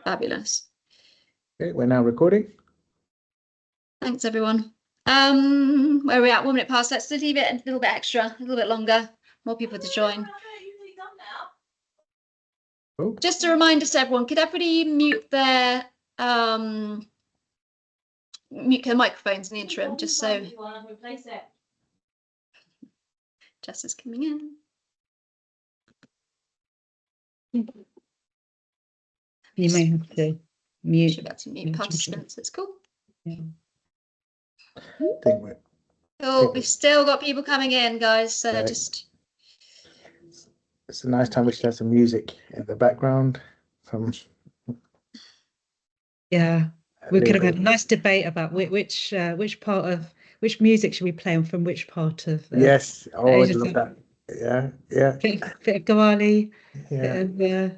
Fabulous. Okay, we're now recording. Thanks, everyone. Where are we at? 1 minute past. Let's leave it a little bit extra, a little bit longer. More people to join. Oh. Just a reminder to everyone, could everybody mute their microphones in the interim, just so Jess is coming in. You may have to mute. Should be able to mute participants. It's cool. Yeah. Cool. We've still got people coming in, guys. So Right. just. It's a nice time we should have some music in the background. Yeah, we could have had a nice debate about which music should we play and from which part of yes. Oh, I'd Asia. love that. Yeah. Bit of Qawwali. Yeah. Bit of,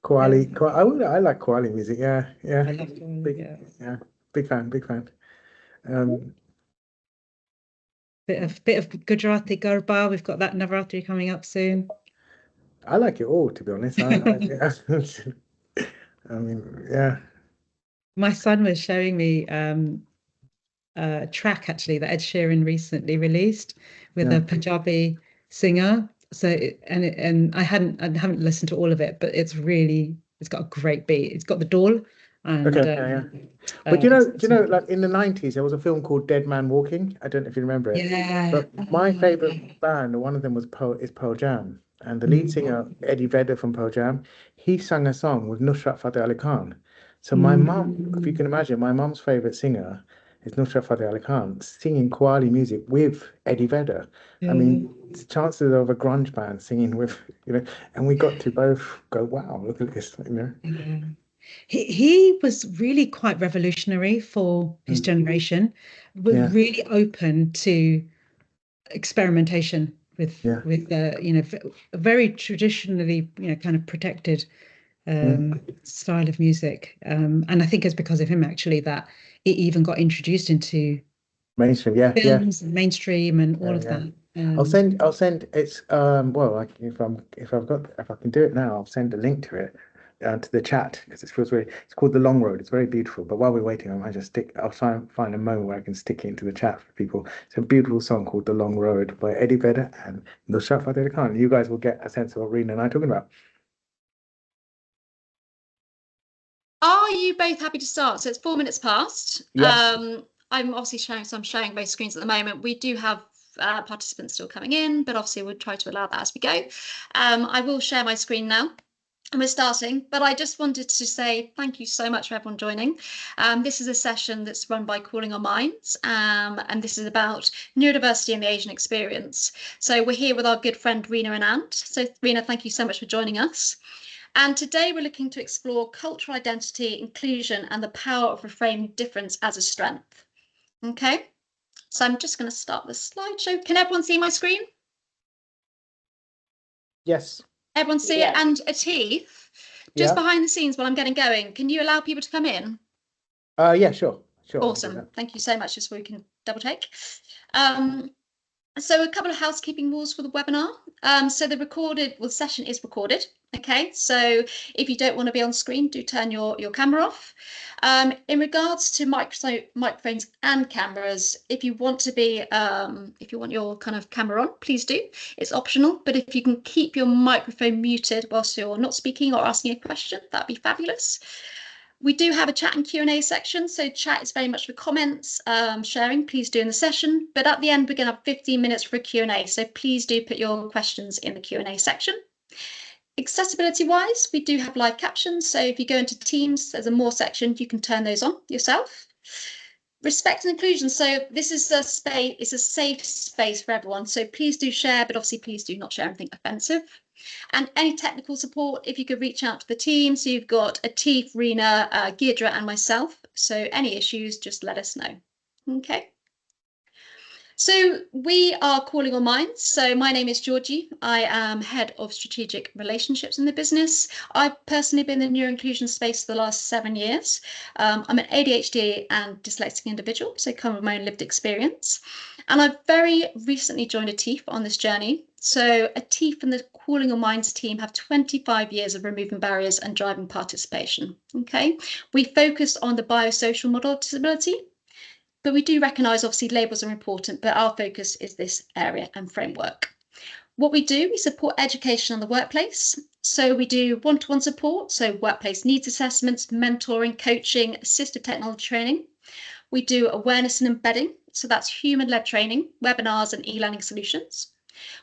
Qawwali. I like Qawwali music. Yeah. I love Qawwali, yeah. Big fan. Bit of Gujarati Garba. We've got that Navratri coming up soon. I like it all, to be honest. I mean, yeah. My son was showing me a track actually that Ed Sheeran recently released with a Punjabi singer. So and I haven't listened to all of it, but it's got a great beat. It's got the Dole. And, But you know, like in the 90s, there was a film called Dead Man Walking. I don't know if you remember it. Yeah. But my favorite band, one of them is Pearl Jam. And the lead singer, Eddie Vedder from Pearl Jam, he sang a song with Nusrat Fateh Ali Khan. So my mum, if you can imagine, my mum's favorite singer is Nusrat Fateh Ali Khan singing Qawwali music with Eddie Vedder. I mean, the chances of a grunge band singing with, and we got to both go, wow, look at this, He was really quite revolutionary for his generation. Was really open to experimentation with very traditionally kind of protected style of music, and I think it's because of him actually that it even got introduced into mainstream, films and mainstream and all of that. I'll send it's well, like if I can do it now, I'll send a link to it to the chat because it feels really. It's called The Long Road. It's very beautiful. But while we're waiting, I'll try and find a moment where I can stick it into the chat for people. It's a beautiful song called The Long Road by Eddie Vedder and Nusrat Fateh Ali Khan. You guys will get a sense of what Reena and I are talking about. Are you both happy to start? So it's 4 minutes past. Yes. I'm obviously sharing, so I'm sharing both screens at the moment. We do have participants still coming in, but obviously we'll try to allow that as we go. I will share my screen now. And we're starting, but I just wanted to say thank you so much for everyone joining. This is a session that's run by Calling Our Minds, and this is about neurodiversity and the Asian experience. So we're here with our good friend Reena Anand. So Reena, thank you so much for joining us. And today we're looking to explore cultural identity, inclusion, and the power of reframing difference as a strength. Okay, so I'm just going to start the slideshow. Can everyone see my screen? Yes. Everyone see it? And Atif, just behind the scenes while I'm getting going, can you allow people to come in? Yeah, sure. Awesome. Thank you so much, just so we can double take. So a couple of housekeeping rules for the webinar. So the session is recorded. Okay, so if you don't want to be on screen, do turn your camera off. In regards to microphones and cameras, if you want your kind of camera on, please do. It's optional, but if you can keep your microphone muted whilst you're not speaking or asking a question, that'd be fabulous. We do have a chat and Q&A section, so chat is very much for comments, sharing, please do in the session. But at the end, we're going to have 15 minutes for a Q&A, so please do put your questions in the Q&A section. Accessibility-wise, we do have live captions, so if you go into Teams, there's a More section, you can turn those on yourself. Respect and inclusion, so this is a space, it's a safe space for everyone, so please do share, but obviously please do not share anything offensive. And any technical support, if you could reach out to the team. So you've got Atif, Reena, Giedra and myself. So any issues, just let us know. Okay. So we are Calling All Minds. So my name is Georgie. I am head of strategic relationships in the business. I've personally been in the neuroinclusion space for the last 7 years. I'm an ADHD and dyslexic individual, so come with my own lived experience. And I've very recently joined Atif on this journey. So Atif and the Calling All Minds team have 25 years of removing barriers and driving participation. Okay, we focus on the biosocial model of disability, but we do recognise obviously labels are important, but our focus is this area and framework. What we do, we support education in the workplace. So we do one-to-one support, so workplace needs assessments, mentoring, coaching, assistive technology training. We do awareness and embedding, so that's human-led training, webinars and e-learning solutions.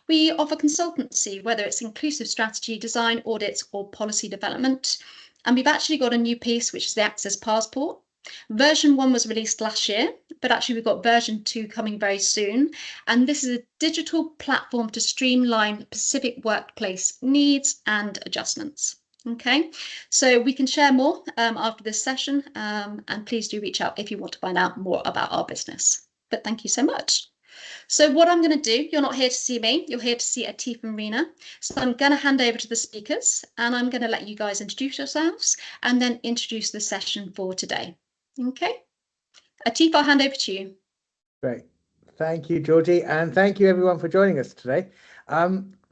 We offer consultancy, whether it's inclusive strategy, design, audits, or policy development. And we've actually got a new piece, which is the Access Passport. Version 1 was released last year, but actually we've got version 2 coming very soon. And this is a digital platform to streamline specific workplace needs and adjustments. Okay, so we can share more after this session, and please do reach out if you want to find out more about our business. But thank you so much. So what I'm going to do, you're not here to see me, you're here to see Atif and Reena. So I'm going to hand over to the speakers and I'm going to let you guys introduce yourselves and then introduce the session for today. Okay. Atif, I'll hand over to you. Great. Thank you, Georgie, and thank you everyone for joining us today.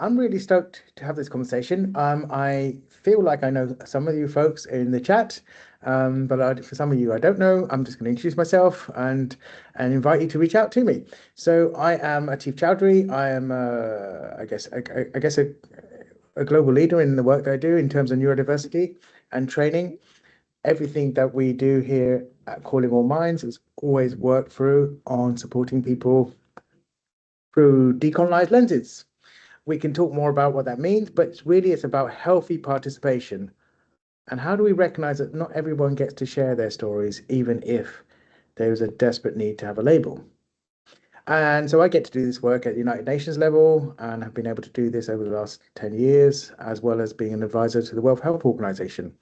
I'm really stoked to have this conversation. I feel like I know some of you folks in the chat, but for some of you I don't know. I'm just going to introduce myself and invite you to reach out to me. So I am Atif Choudhury. I am, I guess a global leader in the work that I do in terms of neurodiversity and training. Everything that we do here at Calling All Minds is always worked through on supporting people through decolonized lenses. We can talk more about what that means, but it's about healthy participation. And how do we recognize that not everyone gets to share their stories, even if there's a desperate need to have a label? And so I get to do this work at the United Nations level and have been able to do this over the last 10 years, as well as being an advisor to the World Health Organization.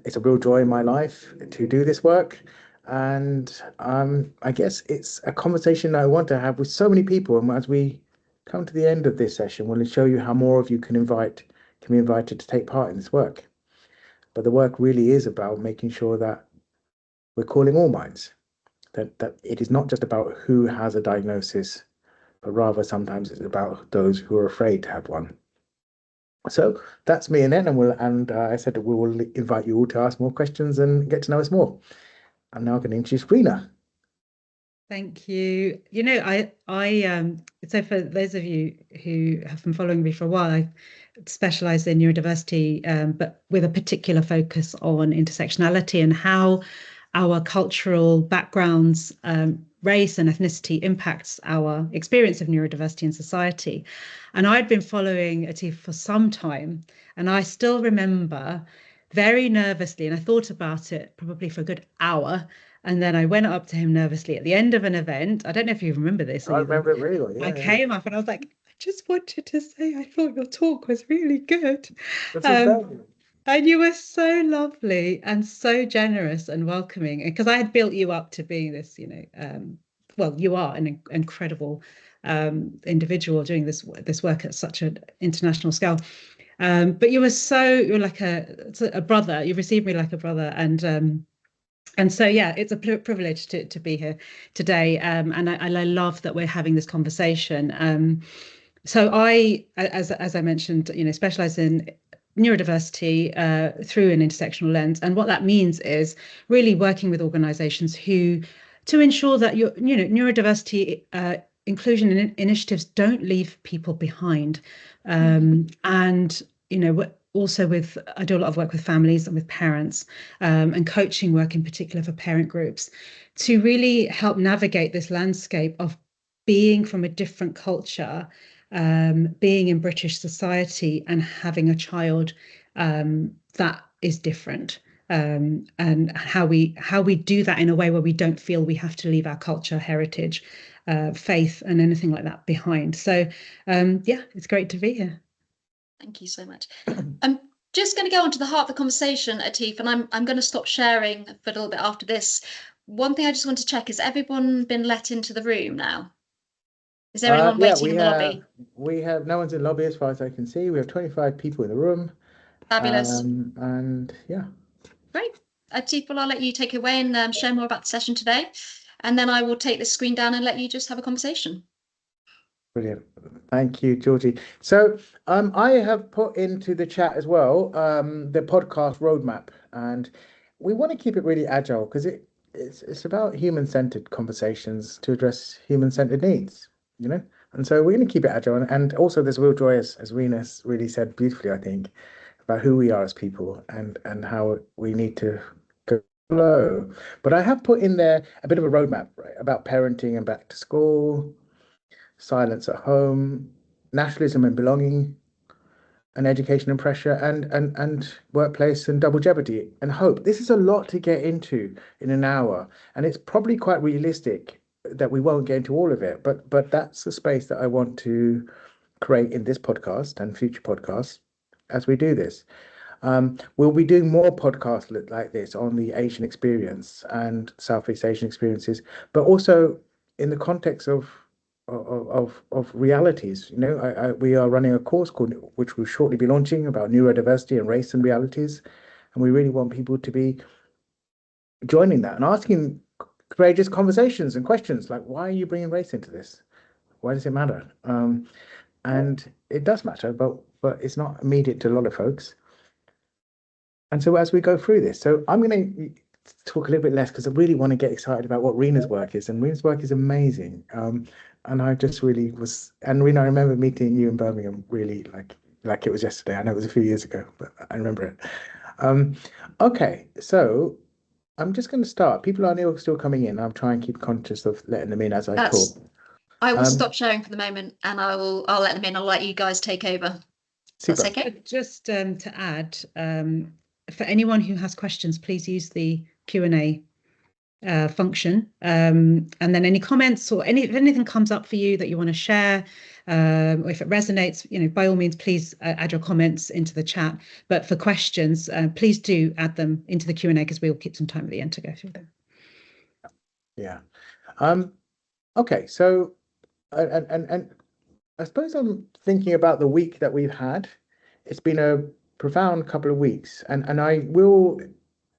It's a real joy in my life to do this work. And I guess it's a conversation I want to have with so many people. And as we come to the end of this session, we'll show you how more of you can be invited to take part in this work. But the work really is about making sure that we're calling all minds, that it is not just about who has a diagnosis, but rather sometimes it's about those who are afraid to have one. So that's me and then, and I said that we will invite you all to ask more questions and get to know us more. I'm now going to introduce Reena. Thank you. You know, so for those of you who have been following me for a while, I specialise in neurodiversity, but with a particular focus on intersectionality and how our cultural backgrounds, race and ethnicity impacts our experience of neurodiversity in society. And I'd been following Atif for some time, and I still remember very nervously, and I thought about it probably for a good hour, and then I went up to him nervously at the end of an event. I don't know if you remember this. I remember it really well. Yeah, I came up and I was like, I just wanted to say I thought your talk was really good. And you were so lovely and so generous and welcoming, because I had built you up to being this, you know, well, you are an incredible individual doing this work at such an international scale. But you're like a brother. You received me like a brother, and so, yeah, it's a privilege to be here today. And I love that we're having this conversation. So I, as I mentioned, you know, specialize in neurodiversity through an intersectional lens. And what that means is really working with organizations to ensure that neurodiversity inclusion initiatives don't leave people behind. And, you know, also I do a lot of work with families and with parents, and coaching work in particular for parent groups, to really help navigate this landscape of being from a different culture, being in British society and having a child that is different, and how we do that in a way where we don't feel we have to leave our culture, heritage, faith and anything like that behind. So yeah, it's great to be here. Thank you so much. I'm just going to go on to the heart of the conversation, Atif, and I'm going to stop sharing for a little bit after this. One thing I just want to check, has everyone been let into the room now? Is there anyone waiting in the lobby? We have no one's in the lobby as far as I can see. We have 25 people in the room. Fabulous. And yeah. Great. Atif, well, I'll let you take it away and share more about the session today. And then I will take this screen down and let you just have a conversation. Brilliant. Thank you, Georgie. So I have put into the chat as well the podcast roadmap, and we want to keep it really agile because it's about human-centered conversations to address human-centered needs, you know? And so we're going to keep it agile. And also there's real joy, as Reena really said beautifully, I think, about who we are as people and how we need to go flow. But I have put in there a bit of a roadmap, right, about parenting and back to school, silence at home, nationalism and belonging, and education and pressure, and workplace and double jeopardy and hope. This is a lot to get into in an hour, and it's probably quite realistic that we won't get into all of it. But that's the space that I want to create in this podcast and future podcasts as we do this. We'll be doing more podcasts like this on the Asian experience and Southeast Asian experiences, but also in the context of realities. You know, we are running a course which will shortly be launching about neurodiversity and race and realities, and we really want people to be joining that and asking courageous conversations and questions like, why are you bringing race into this? Why does it matter? And it does matter, but it's not immediate to a lot of folks. And so as we go through this, so I'm going to talk a little bit less because I really want to get excited about what Reena's work is, and Reena's work is amazing. And I just really was, and Reena, I remember meeting you in Birmingham really like it was yesterday. I know it was a few years ago, but I remember it. Okay, so I'm just going to start. People are still coming in. I'll try and keep conscious of letting them in as I talk. I will stop sharing for the moment, and I'll let them in. I'll let you guys take over. Super. That's okay. Just to add, for anyone who has questions, please use the Q&A function, and then any comments or if anything comes up for you that you want to share, or if it resonates, you know, by all means, please add your comments into the chat. But for questions, please do add them into the Q&A because we will keep some time at the end to go through them. Yeah. Okay. So, and I suppose I'm thinking about the week that we've had. It's been a profound couple of weeks, and I will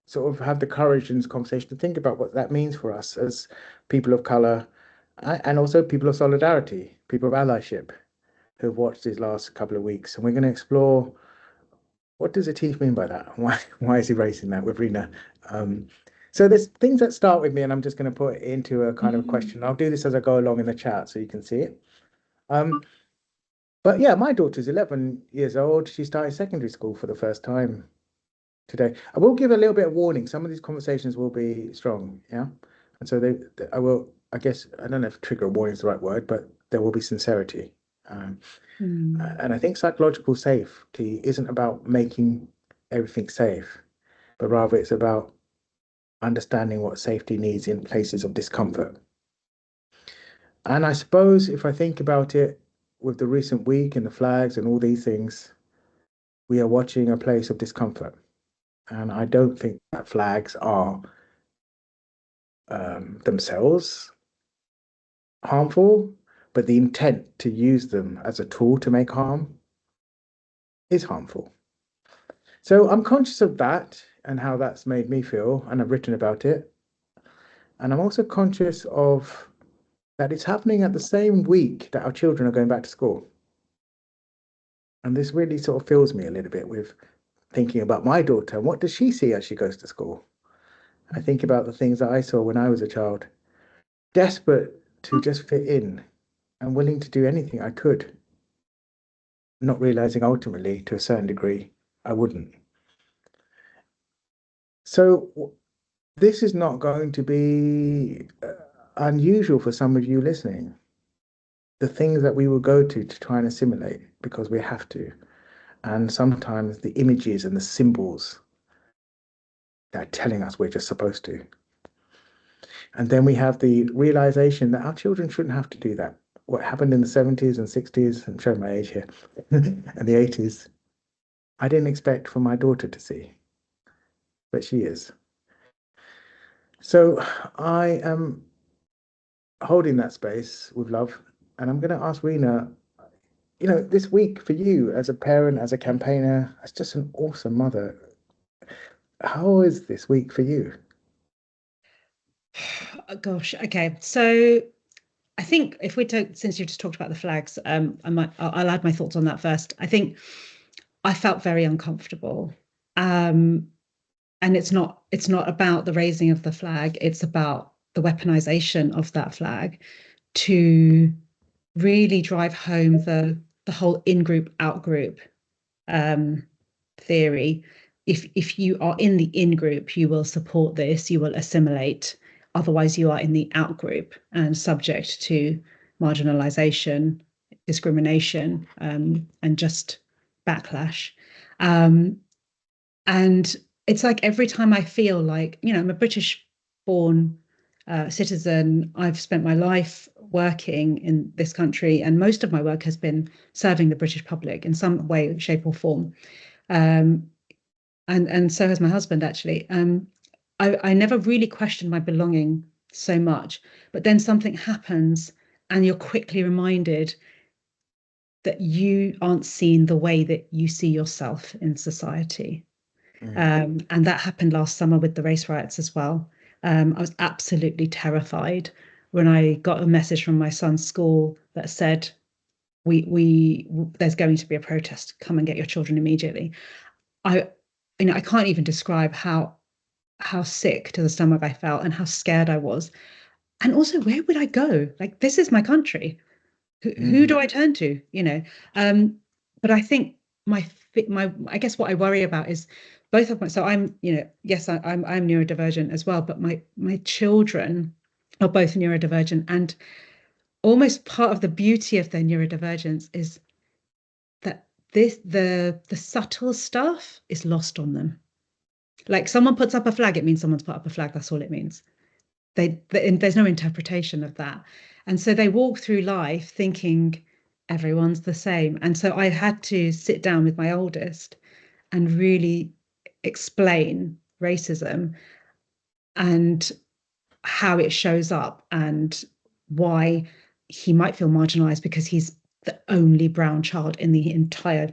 sort of have the courage in this conversation to think about what that means for us as people of colour and also people of solidarity, people of allyship who've watched these last couple of weeks. And we're going to explore, what does Atif mean by that? Why is he raising that with Reena? So there's things that start with me, and I'm just going to put it into a kind of question. I'll do this as I go along in the chat so you can see it. But yeah, my daughter's 11 years old. She started secondary school for the first time today. I will give a little bit of warning. Some of these conversations will be strong, yeah? And so I will, I guess, I don't know if trigger warning is the right word, but there will be sincerity. And I think psychological safety isn't about making everything safe, but rather it's about understanding what safety needs in places of discomfort. And I suppose if I think about it with the recent week and the flags and all these things, we are watching a place of discomfort. And I don't think that flags are themselves harmful, but the intent to use them as a tool to make harm is harmful. So I'm conscious of that and how that's made me feel, and I've written about it. And I'm also conscious of that it's happening at the same week that our children are going back to school. And this really sort of fills me a little bit with thinking about my daughter and what does she see as she goes to school. I think about the things that I saw when I was a child, desperate to just fit in and willing to do anything I could, not realizing ultimately, to a certain degree, I wouldn't. So this is not going to be unusual for some of you listening. The things that we will go to try and assimilate because we have to. And sometimes the images and the symbols that are telling us we're just supposed to. And then we have the realization that our children shouldn't have to do that. What happened in the 70s and 60s, I'm showing my age here, and the 80s, I didn't expect for my daughter to see, but she is. So I am holding that space with love, and I'm going to ask Reena, you know, this week for you as a parent, as a campaigner, as just an awesome mother, how is this week for you? Gosh, okay. So I think if we talk, since you just talked about the flags, I'll add my thoughts on that first. I think I felt very uncomfortable, and it's not about the raising of the flag. It's about the weaponization of that flag to really drive home the whole in-group, out-group theory. If you are in the in-group, you will support this, you will assimilate. Otherwise, you are in the out-group and subject to marginalization, discrimination, and just backlash. And it's like every time I feel like, I'm a British-born citizen, I've spent my life working in this country, and most of my work has been serving the British public in some way, shape, or form. And so has my husband, actually. I never really questioned my belonging so much, but then something happens and you're quickly reminded that you aren't seen the way that you see yourself in society. And that happened last summer with the race riots as well. I was absolutely terrified when I got a message from my son's school that said, there's going to be a protest, come and get your children immediately. I can't even describe how sick to the stomach I felt and how scared I was. And also, where would I go? Like, this is my country. Who do I turn to? But I think I guess what I worry about is both of my, so I'm, yes, I'm neurodivergent as well, but my children are both neurodivergent, and almost part of the beauty of their neurodivergence is that the subtle stuff is lost on them. Like, someone puts up a flag, it means someone's put up a flag. That's all it means. There's no interpretation of that. And so they walk through life thinking everyone's the same. And so I had to sit down with my oldest and really explain racism and how it shows up and why he might feel marginalized because he's the only brown child in the entire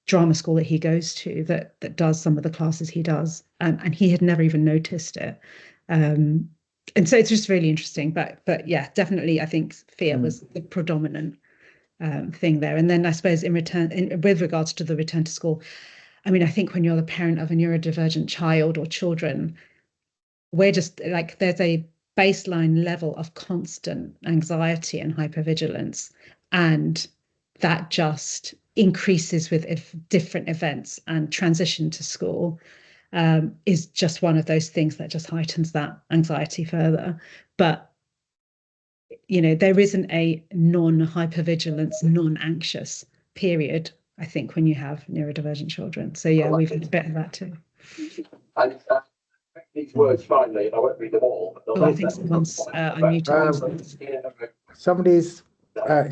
drama school that he goes to that does some of the classes he does, and he had never even noticed it. And so it's just really interesting, but yeah, definitely I think fear was the predominant thing there. And then I suppose with regards to the return to school, I mean, I think when you're the parent of a neurodivergent child or children, we're just like, there's a baseline level of constant anxiety and hypervigilance, and that just increases with different events, and transition to school is just one of those things that just heightens that anxiety further. But there isn't a non-hypervigilance, non-anxious period, I think, when you have neurodivergent children. So yeah, we've had a bit of that too. And these words finally, I won't read them all. I think someone's unmuted.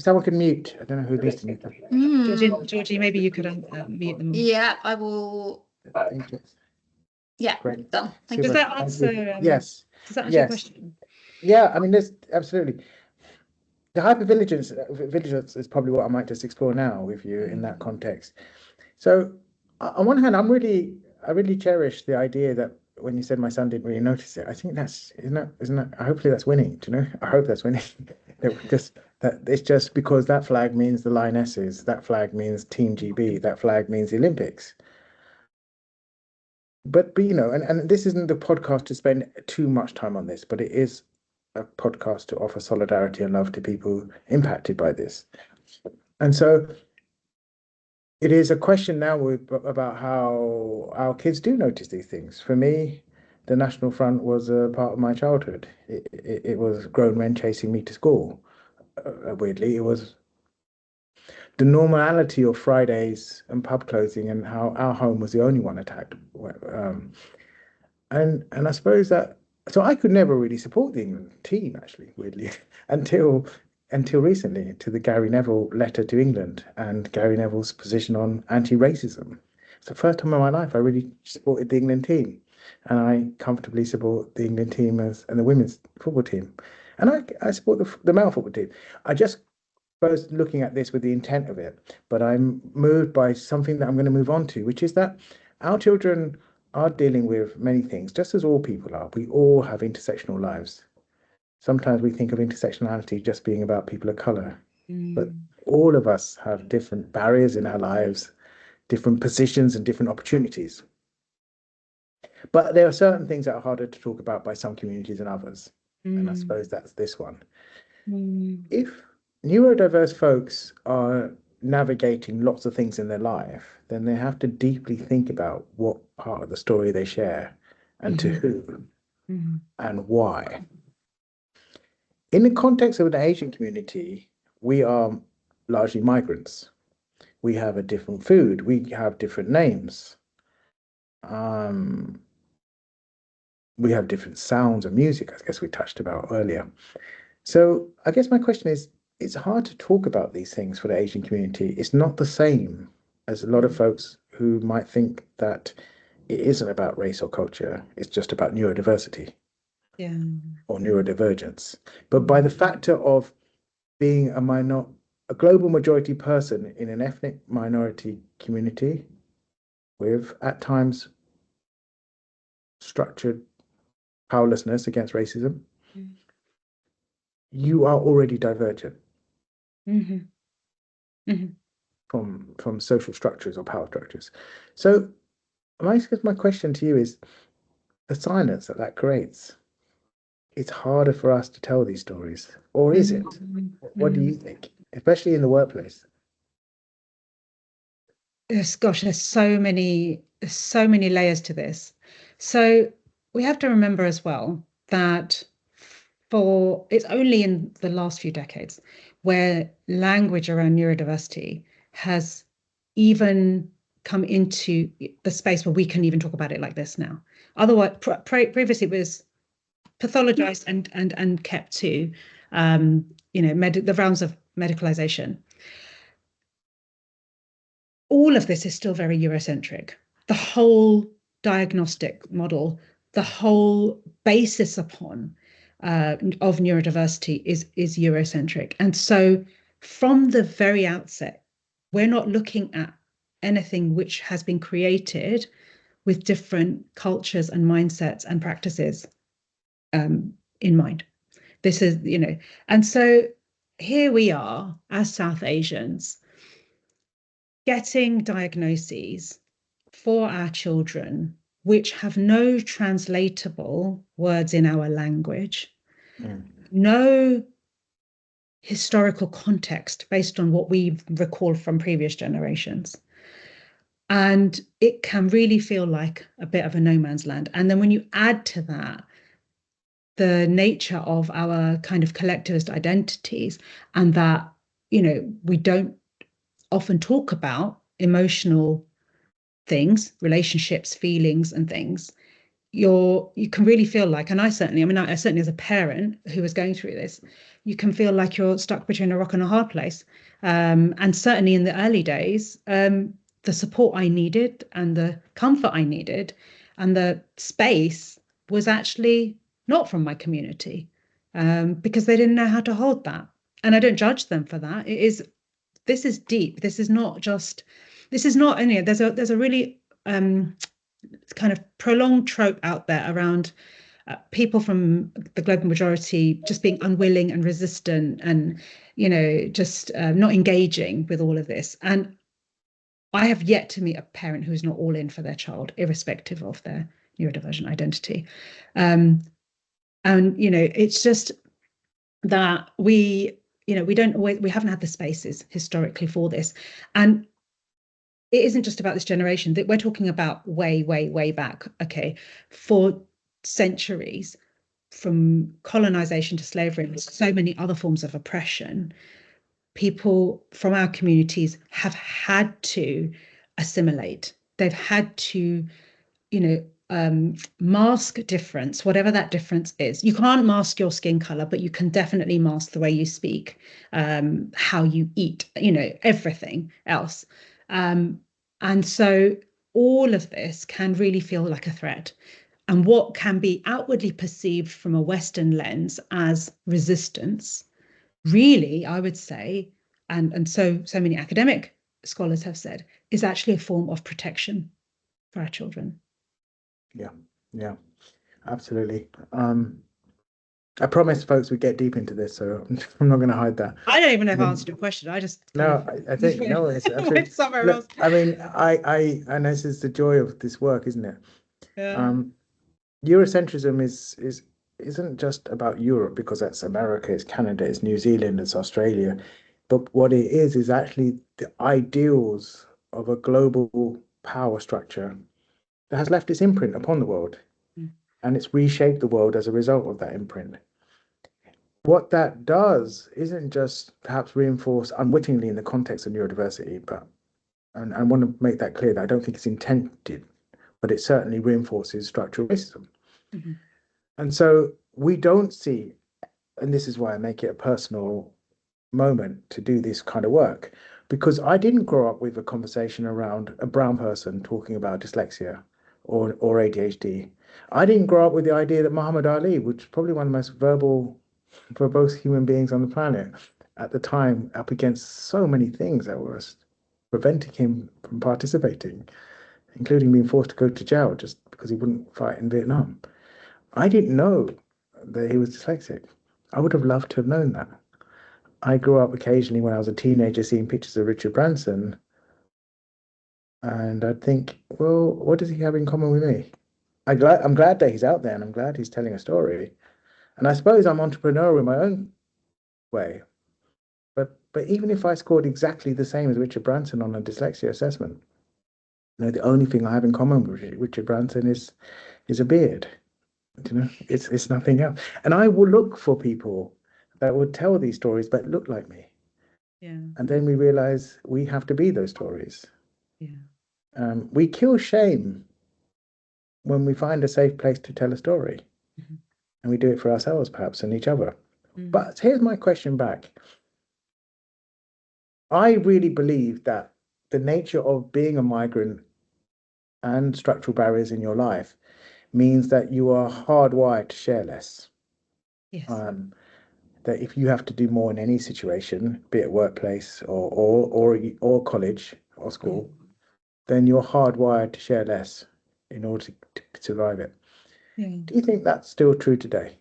Someone can mute. I don't know who needs to mute them. Georgie, maybe you could mute them. Yeah, I will. Yeah, great. done. Thank Does you. that answer? Yes. Does that answer your question? Yeah, I mean, there's absolutely. The hypervigilance is probably what I might just explore now with you in that context. So, on one hand, I really cherish the idea that when you said my son didn't really notice it, I think isn't that hopefully that's winning. Do you know? I hope that's winning. It's just because that flag means the Lionesses, that flag means Team GB, that flag means the Olympics. But and this isn't the podcast to spend too much time on this, but it is a podcast to offer solidarity and love to people impacted by this. And so it is a question now about how our kids do notice these things. For me, the National Front was a part of my childhood. It was grown men chasing me to school. Weirdly, it was the normality of Fridays and pub closing, and how our home was the only one attacked. And I suppose that, so I could never really support the England team, actually, weirdly, until recently, to the Gary Neville letter to England and Gary Neville's position on anti-racism. It's the first time in my life I really supported the England team, and I comfortably support the England team and the women's football team, and I support the male football team. I just was looking at this with the intent of it, but I'm moved by something that I'm going to move on to, which is that our children are dealing with many things, just as all people are. We all have intersectional lives. sometimes we think of intersectionality just being about people of color, but all of us have different barriers in our lives, different positions and different opportunities. But there are certain things that are harder to talk about by some communities than others. And I suppose that's this one. If neurodiverse folks are navigating lots of things in their life, then they have to deeply think about what part of the story they share and to who and why. In the context of the Asian community, we are largely migrants. We have a different food. We have different names. We have different sounds and music, I guess we touched about earlier. So I guess my question is, it's hard to talk about these things for the Asian community. It's not the same as a lot of folks who might think that it isn't about race or culture. It's just about neurodiversity or neurodivergence. But by the factor of being a global majority person in an ethnic minority community with, at times, structured powerlessness against racism, you are already divergent from social structures or power structures. So my question to you is the silence that creates. It's harder for us to tell these stories, or is it? What do you think, especially in the workplace? Yes, gosh, there's so many layers to this. So we have to remember as well that it's only in the last few decades where language around neurodiversity has even come into the space where we can even talk about it like this now. Otherwise, previously it was pathologized and kept to the realms of medicalization. All of this is still very Eurocentric. The whole diagnostic model, the whole basis upon of neurodiversity is Eurocentric. And so from the very outset, we're not looking at anything which has been created with different cultures and mindsets and practices in mind. This is, and so here we are as South Asians getting diagnoses for our children which have no translatable words in our language, no historical context based on what we recall from previous generations. And it can really feel like a bit of a no man's land. And then when you add to that the nature of our kind of collectivist identities, and that, we don't often talk about emotional things, relationships, feelings and things, you can really feel like, and I certainly as a parent who was going through this, you can feel like you're stuck between a rock and a hard place. And certainly in the early days, the support I needed and the comfort I needed and the space was actually not from my community, because they didn't know how to hold that. And I don't judge them for that. This is deep. This is not only, there's a really kind of prolonged trope out there around people from the global majority just being unwilling and resistant and, just not engaging with all of this. And I have yet to meet a parent who's not all in for their child, irrespective of their neurodivergent identity. And, it's just that we haven't had the spaces historically for this. And it isn't just about this generation, that we're talking about way, way, way back, for centuries, from colonization to slavery and so many other forms of oppression. People from our communities have had to assimilate. They've had to, mask difference, whatever that difference is. You can't mask your skin color, but you can definitely mask the way you speak, how you eat, everything else. And so all of this can really feel like a threat. And what can be outwardly perceived from a Western lens as resistance, really, I would say, and so many academic scholars have said, is actually a form of protection for our children. Yeah, absolutely. I promised folks we'd get deep into this, so I'm not going to hide that. I don't even know if I answered your question. I just I think no, it's absolutely went somewhere look, else. I mean, and this is the joy of this work, isn't it? Yeah. Eurocentrism isn't just about Europe, because that's America, it's Canada, it's New Zealand, it's Australia. But what it is actually the ideals of a global power structure that has left its imprint upon the world. And it's reshaped the world as a result of that imprint. What that does isn't just perhaps reinforce unwittingly in the context of neurodiversity, but, and I want to make that clear that I don't think it's intended, but it certainly reinforces structural racism. And so we don't see, and this is why I make it a personal moment to do this kind of work, because I didn't grow up with a conversation around a brown person talking about dyslexia or ADHD. I didn't grow up with the idea that Muhammad Ali, which is probably one of the most verbose human beings on the planet at the time, up against so many things that were preventing him from participating, including being forced to go to jail just because he wouldn't fight in Vietnam. I didn't know that he was dyslexic. I would have loved to have known that. I grew up occasionally when I was a teenager seeing pictures of Richard Branson, and I'd think, well, what does he have in common with me? I'm glad that he's out there, and I'm glad he's telling a story. And I suppose I'm entrepreneurial in my own way. But even if I scored exactly the same as Richard Branson on a dyslexia assessment, the only thing I have in common with Richard Branson is a beard. It's nothing else. And I will look for people that would tell these stories but look like me. Yeah. And then we realize we have to be those stories. Yeah. We kill shame when we find a safe place to tell a story. And we do it for ourselves, perhaps, and each other. But here's my question back. I really believe that the nature of being a migrant and structural barriers in your life means that you are hardwired to share less. Yes. That if you have to do more in any situation, be it workplace or college or school, then you're hardwired to share less in order to survive it. Yeah. Do you think that's still true today?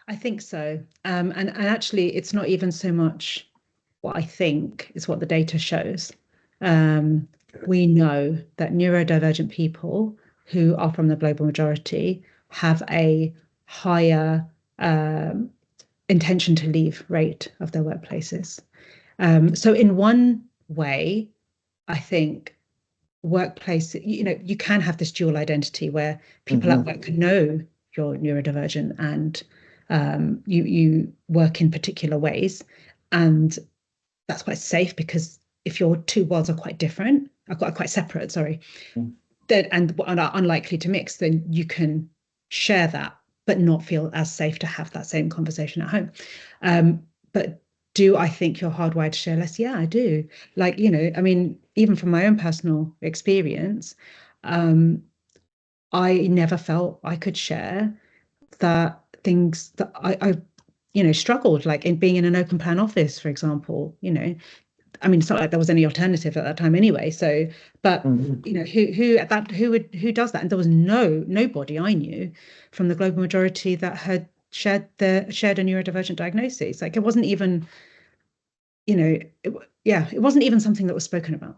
I think so. And actually, it's not even so much what I think, it's what the data shows. We know that neurodivergent people who are from the global majority have a higher intention to leave rate of their workplaces. So in one way, I think workplace, you can have this dual identity where people at work know you're neurodivergent and you work in particular ways, and that's quite safe because if your two worlds are quite different, quite separate, sorry, and are unlikely to mix, then you can share that but not feel as safe to have that same conversation at home. But do I think you're hardwired to share less? Yeah, I do. Like, I mean, even from my own personal experience, I never felt I could share that things that I struggled, like in being in an open plan office, for example. I mean, it's not like there was any alternative at that time anyway. So, but who does that? And there was nobody I knew from the global majority that had shared a neurodivergent diagnosis. Like it wasn't even, it wasn't even something that was spoken about.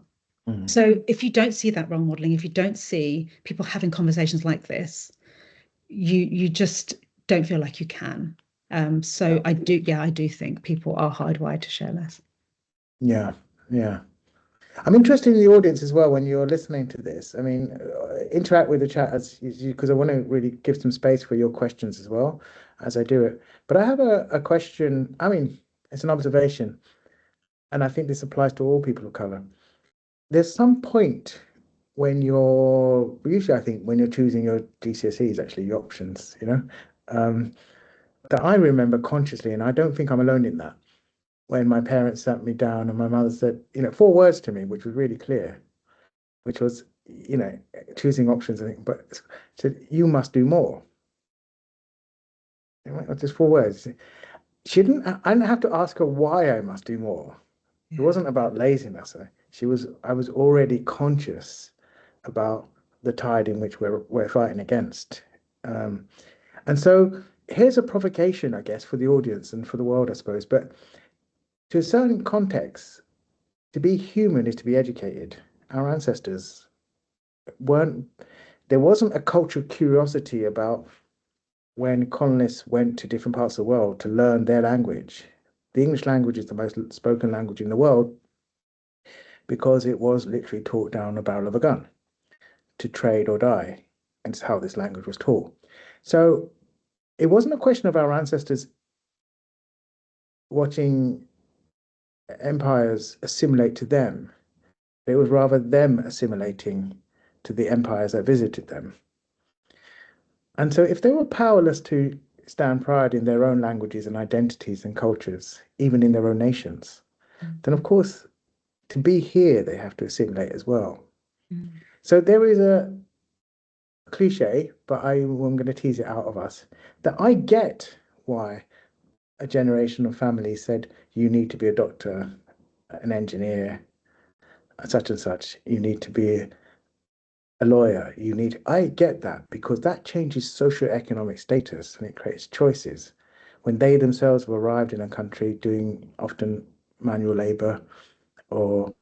So if you don't see that role modeling, if you don't see people having conversations like this, you just don't feel like you can. So I do think people are hardwired to share less. Yeah. I'm interested in the audience as well when you're listening to this. I mean, interact with the chat because I want to really give some space for your questions as well as I do it. But I have a question. I mean, it's an observation, and I think this applies to all people of color. There's some point when usually I think when you're choosing your GCSEs, actually your options, that I remember consciously, and I don't think I'm alone in that, when my parents sat me down and my mother said, 4 words to me, which was really clear, which was, choosing options, I think, but said, you must do more. Just 4 words. I didn't have to ask her why I must do more. It wasn't about laziness. I was already conscious about the tide in which we're fighting against. And so here's a provocation, I guess, for the audience and for the world, I suppose. But to a certain context, to be human is to be educated. Our ancestors there wasn't a cultural curiosity about when colonists went to different parts of the world to learn their language. The English language is the most spoken language in the world because it was literally taught down the barrel of a gun to trade or die. And it's how this language was taught. So it wasn't a question of our ancestors watching empires assimilate to them. It was rather them assimilating to the empires that visited them. And so if they were powerless to stand pride in their own languages and identities and cultures, even in their own nations, then of course, to be here, they have to assimilate as well. So there is a cliche, but I'm going to tease it out of us, that I get why a generation of families said, you need to be a doctor, an engineer, such and such, you need to be a lawyer, I get that, because that changes socioeconomic status and it creates choices. When they themselves have arrived in a country doing often manual labor or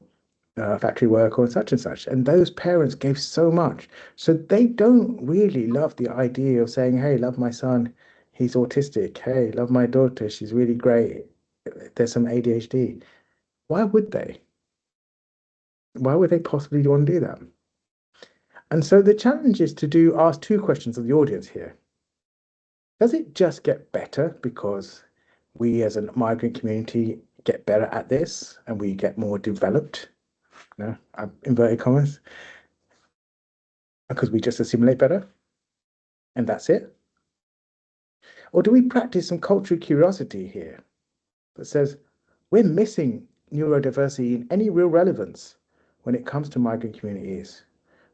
factory work or such and such, and those parents gave so much, so they don't really love the idea of saying, hey, love my son, he's autistic, hey, love my daughter, she's really great, there's some ADHD. Why would they possibly want to do that? And so the challenge is to ask two questions of the audience here. Does it just get better because we as a migrant community get better at this and we get more developed? No, inverted commas, because we just assimilate better and that's it? Or do we practice some cultural curiosity here that says we're missing neurodiversity in any real relevance when it comes to migrant communities,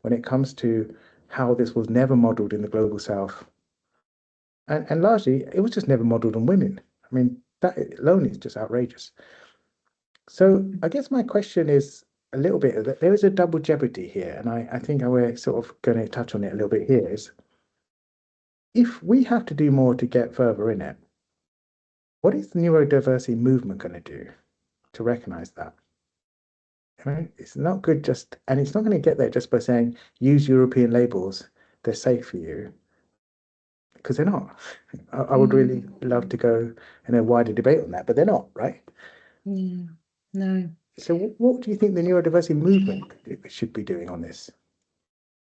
when it comes to how this was never modeled in the global south? And largely, it was just never modeled on women. I mean, that alone is just outrageous. So I guess my question is a little bit that there is a double jeopardy here, and I think we're sort of going to touch on it a little bit here, is if we have to do more to get further in it, what is the neurodiversity movement going to do to recognize that? Right? It's not good and it's not going to get there just by saying, use European labels, they're safe for you, because they're not. I would really love to go in a wider debate on that, but they're not, right? Yeah, no. So what do you think the neurodiversity movement should be doing on this?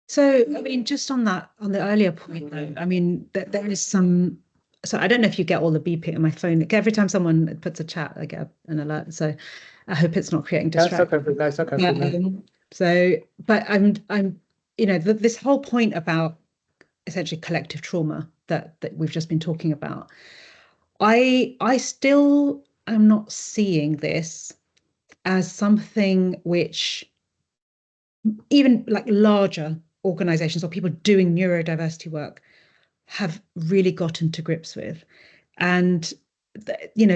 So, I mean, just on the earlier point, though, I mean, there is some. So I don't know if you get all the beeping on my phone. Like every time someone puts a chat, I get an alert. So I hope it's not creating distraction. No, it's okay. So, but I'm, this whole point about essentially collective trauma that we've just been talking about. I still am not seeing this as something which even like larger organizations or people doing neurodiversity work have really gotten to grips with. And,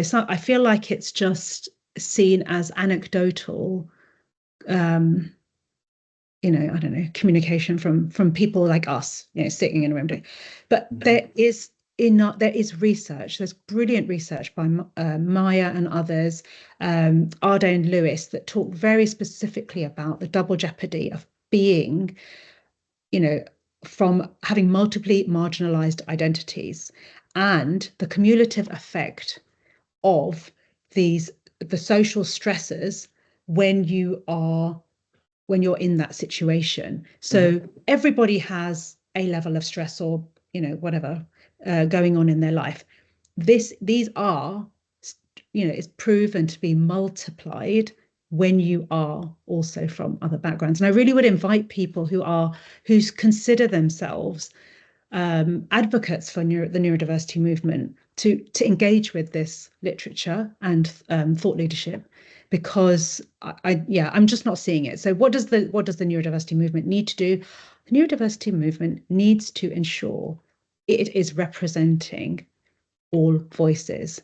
so I feel like it's just seen as anecdotal, I don't know, communication from people like us, sitting in a room doing. But there is research. There's brilliant research by Maya and others, Arde and Lewis, that talk very specifically about the double jeopardy of being, from having multiply marginalized identities and the cumulative effect of the social stresses when you're in that situation. So everybody has a level of stress or whatever going on in their life. These are it's proven to be multiplied when you are also from other backgrounds. And I really would invite people who consider themselves advocates for the neurodiversity movement to engage with this literature and thought leadership, because I'm just not seeing it. So what does the neurodiversity movement need to do? The neurodiversity movement needs to ensure it is representing all voices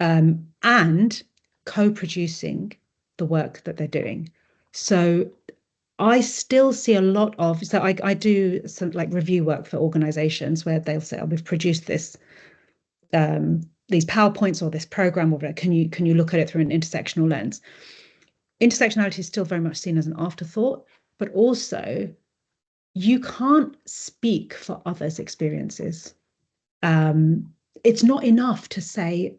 and co-producing the work that they're doing. So I still see a lot of, I do some like review work for organizations where they'll say, oh, we've produced this these PowerPoints or this program, or whatever, can you look at it through an intersectional lens? Intersectionality is still very much seen as an afterthought, but also you can't speak for others' experiences. It's not enough to say,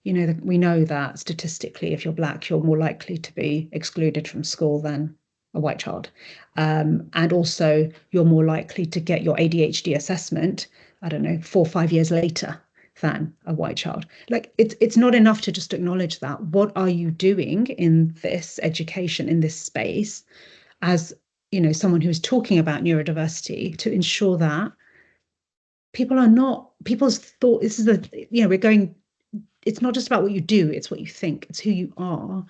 we know that statistically, if you're Black, you're more likely to be excluded from school than a white child. And also, you're more likely to get your ADHD assessment, 4 or 5 years later than a white child. Like, it's not enough to just acknowledge that. What are you doing in this education, in this space, as someone who is talking about neurodiversity, to ensure that people's thought, this is it's not just about what you do, it's what you think, it's who you are.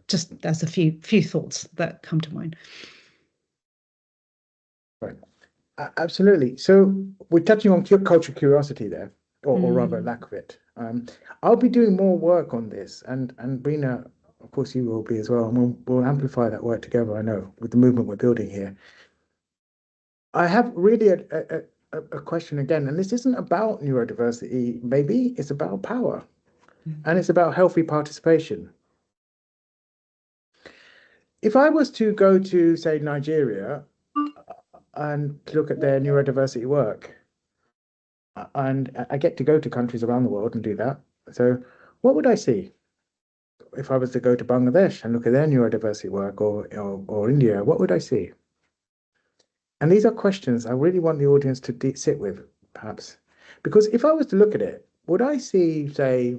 Just there's a few thoughts that come to mind. Right. Absolutely. So we're touching on cultural curiosity there, or rather lack of it. I'll be doing more work on this, and Reena, of course, you will be as well, and we'll amplify that work together, I know, with the movement we're building here. I have really a question again, and this isn't about neurodiversity, maybe, it's about power, and it's about healthy participation. If I was to go to, say, Nigeria and look at their neurodiversity work, and I get to go to countries around the world and do that, so what would I see? If I was to go to Bangladesh and look at their neurodiversity work, or India, what would I see? And these are questions I really want the audience to sit with, perhaps. Because if I was to look at it, would I see, say,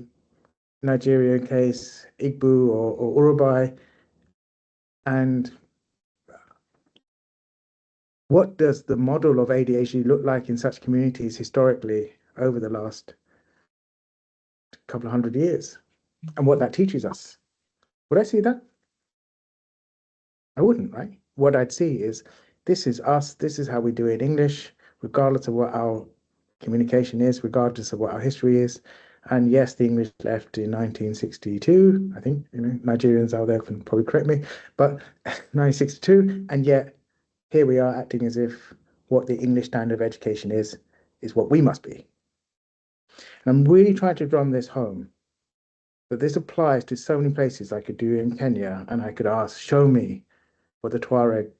Nigerian case, Igbo or Urubai, and what does the model of ADHD look like in such communities historically over the last couple of 100 years, and what that teaches us? Would I see that? I wouldn't, right? What I'd see is, this is us, this is how we do it in English, regardless of what our communication is, regardless of what our history is. And yes, the English left in 1962. I think, Nigerians out there can probably correct me, but 1962, and yet here we are acting as if what the English standard of education is what we must be. And I'm really trying to drum this home, that this applies to so many places. I could do in Kenya, and I could ask, show me what the Tuareg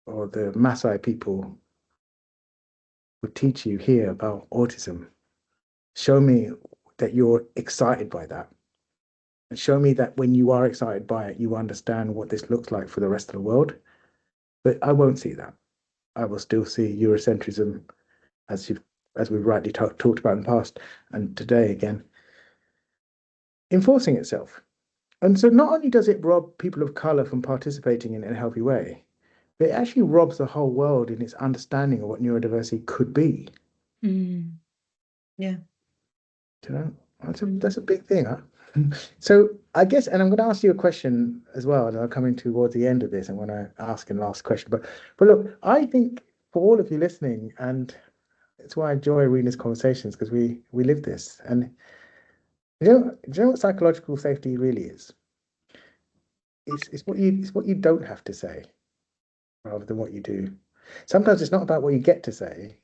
or the Maasai people would teach you here about autism. Show me that you're excited by that. And show me that when you are excited by it, you understand what this looks like for the rest of the world. But I won't see that. I will still see Eurocentrism, as we've rightly talked about in the past, and today again, enforcing itself. And so not only does it rob people of color from participating in a healthy way, but it actually robs the whole world in its understanding of what neurodiversity could be. Yeah. That's a big thing, huh? So I guess, and I'm going to ask you a question as well, and I'm coming towards the end of this. I'm going to ask a last question, but look, I think for all of you listening, and it's why I enjoy Reena's conversations, because we live this. And do you know what psychological safety really is? It's what you don't have to say, rather than what you do. Sometimes it's not about what you get to say.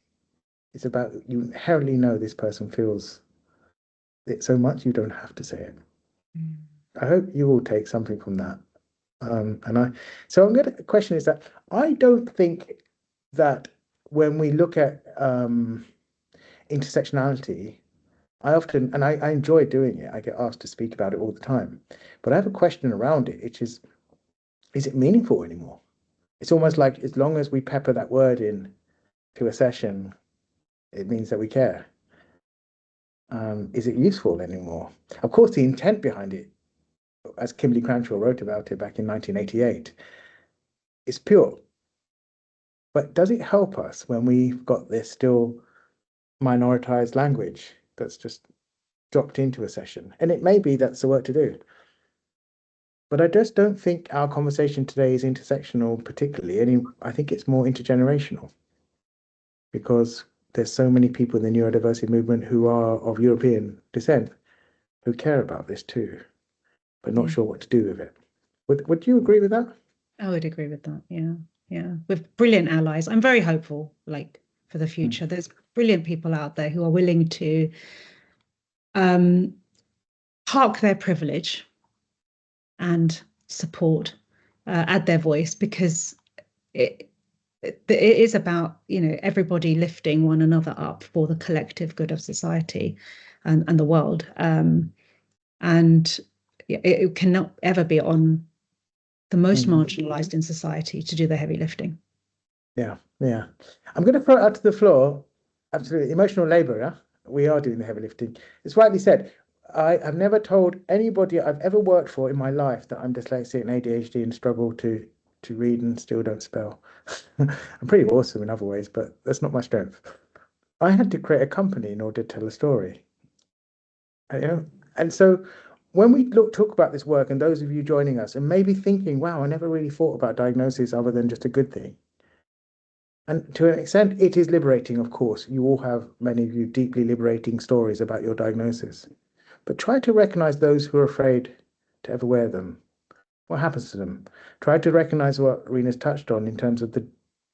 It's about, you inherently know this person feels it so much you don't have to say it. I hope you will take something from that. So I'm going to question is that I don't think that when we look at intersectionality, I often, and I enjoy doing it, I get asked to speak about it all the time, but I have a question around it, which is it meaningful anymore? It's almost like, as long as we pepper that word in to a session, it means that we care. Is it useful anymore? Of course, the intent behind it, as Kimberly Cranshaw wrote about it back in 1988, is pure. But does it help us when we've got this still minoritized language that's just dropped into a session? And it may be that's the work to do. But I just don't think our conversation today is intersectional particularly. I think it's more intergenerational, because there's so many people in the neurodiversity movement who are of European descent who care about this too, but not sure what to do with it. Would you agree with that? I would agree with that. Yeah. With brilliant allies. I'm very hopeful, for the future. There's brilliant people out there who are willing to park their privilege and support, add their voice, because it is about, everybody lifting one another up for the collective good of society and the world. And it cannot ever be on the most marginalized in society to do the heavy lifting. Yeah. I'm going to throw it out to the floor. Absolutely. Emotional labor, yeah? We are doing the heavy lifting. It's rightly said. I have never told anybody I've ever worked for in my life that I'm dyslexic and ADHD and struggle to read and still don't spell. I'm pretty awesome in other ways, but that's not my strength. I had to create a company in order to tell a story. And so when we talk about this work, and those of you joining us and maybe thinking, wow, I never really thought about diagnosis other than just a good thing. And to an extent, it is liberating, of course. You all have, many of you, deeply liberating stories about your diagnosis. But try to recognize those who are afraid to ever wear them. What happens to them? Try to recognize what Reena's touched on in terms of the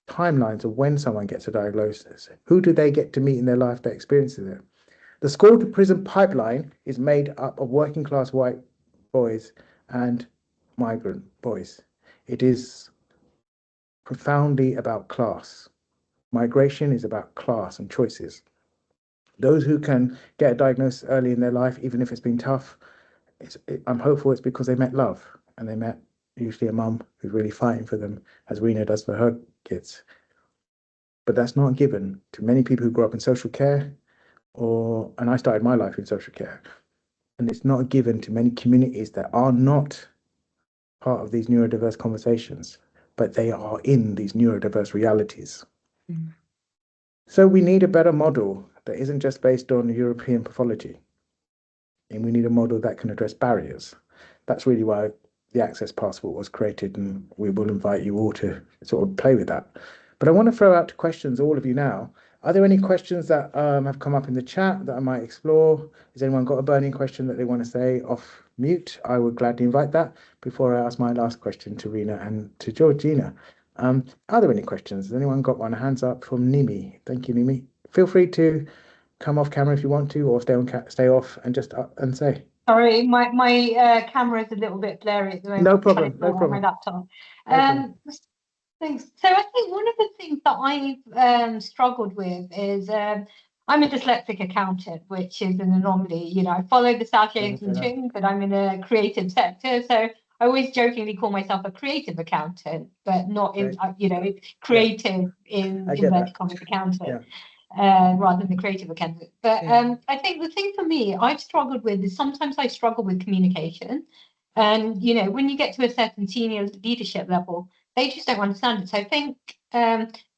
timelines of when someone gets a diagnosis. Who do they get to meet in their life that experiences it? The school to prison pipeline is made up of working class white boys and migrant boys. It is profoundly about class. Migration is about class and choices. Those who can get a diagnosis early in their life, even if it's been tough, I'm hopeful it's because they met love, and they met usually a mum who's really fighting for them, as Reena does for her kids. But that's not given to many people who grew up in social care, and I started my life in social care. And it's not given to many communities that are not part of these neurodiverse conversations, but they are in these neurodiverse realities. Mm. So we need a better model that isn't just based on European pathology. And we need a model that can address barriers. That's really why the Access Passport was created, and we will invite you all to sort of play with that. But I want to throw out questions, all of you now. Are there any questions that have come up in the chat that I might explore? Has anyone got a burning question that they want to say off mute? I would gladly invite that before I ask my last question to Reena and to Georgina. Are there any questions? Has anyone got one? Hands up from Nimi. Thank you, Nimi. Feel free to come off camera if you want to, or stay off and just up and say. Sorry, my camera is a little bit blurry at the moment. No problem. No problem. My laptop. Thanks. So I think one of the things that I've struggled with is I'm a dyslexic accountant, which is an anomaly. I follow the South Asian teaching, but I'm in a creative sector. So I always jokingly call myself a creative accountant, but not in, creative in inverted commas accountant. Rather than the creative accountant. But I think the thing for me I've struggled with is sometimes I struggle with communication. And, when you get to a certain senior leadership level, they just don't understand it. So I think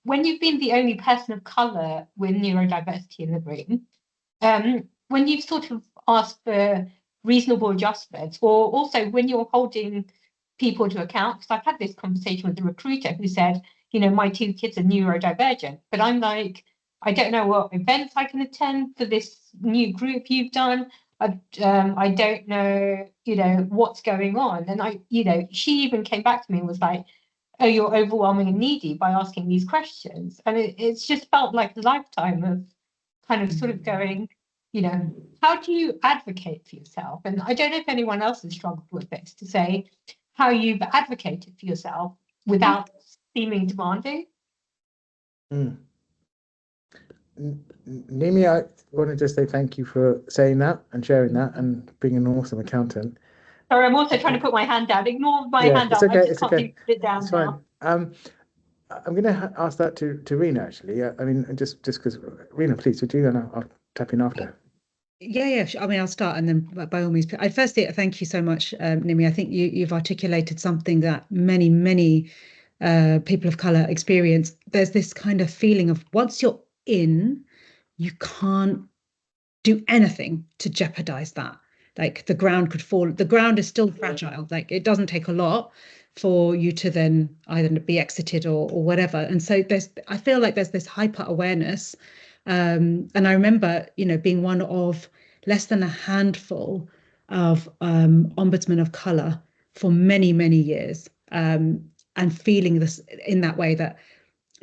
when you've been the only person of colour with neurodiversity in the room, when you've sort of asked for reasonable adjustments, or also when you're holding people to account, because I've had this conversation with the recruiter who said, my 2 kids are neurodivergent, but I'm like, I don't know what events I can attend for this new group you've done. I don't know, what's going on. And she even came back to me and was like, oh, you're overwhelming and needy by asking these questions. And it's just felt like a lifetime of kind of sort of going, how do you advocate for yourself? And I don't know if anyone else has struggled with this, to say how you've advocated for yourself without seeming demanding. Nimi, I want to just say thank you for saying that and sharing that and being an awesome accountant. Sorry, I'm also trying to put my hand down. Ignore my hand up. Okay, I just can't put it down now. Fine. I'm going to ask that to Reena, actually. I mean, just because, Reena, please, would you? And I'll tap in after. Yeah. I mean, I'll start, and then by all means, firstly, thank you so much, Nimi. I think you've articulated something that many people of colour experience. There's this kind of feeling of once you're in, you can't do anything to jeopardize that. Like the ground could fall. The ground is still fragile. Like it doesn't take a lot for you to then either be exited or whatever. And so I feel like there's this hyper awareness. And I remember, being one of less than a handful of ombudsmen of colour for many, many years, and feeling this in that way, that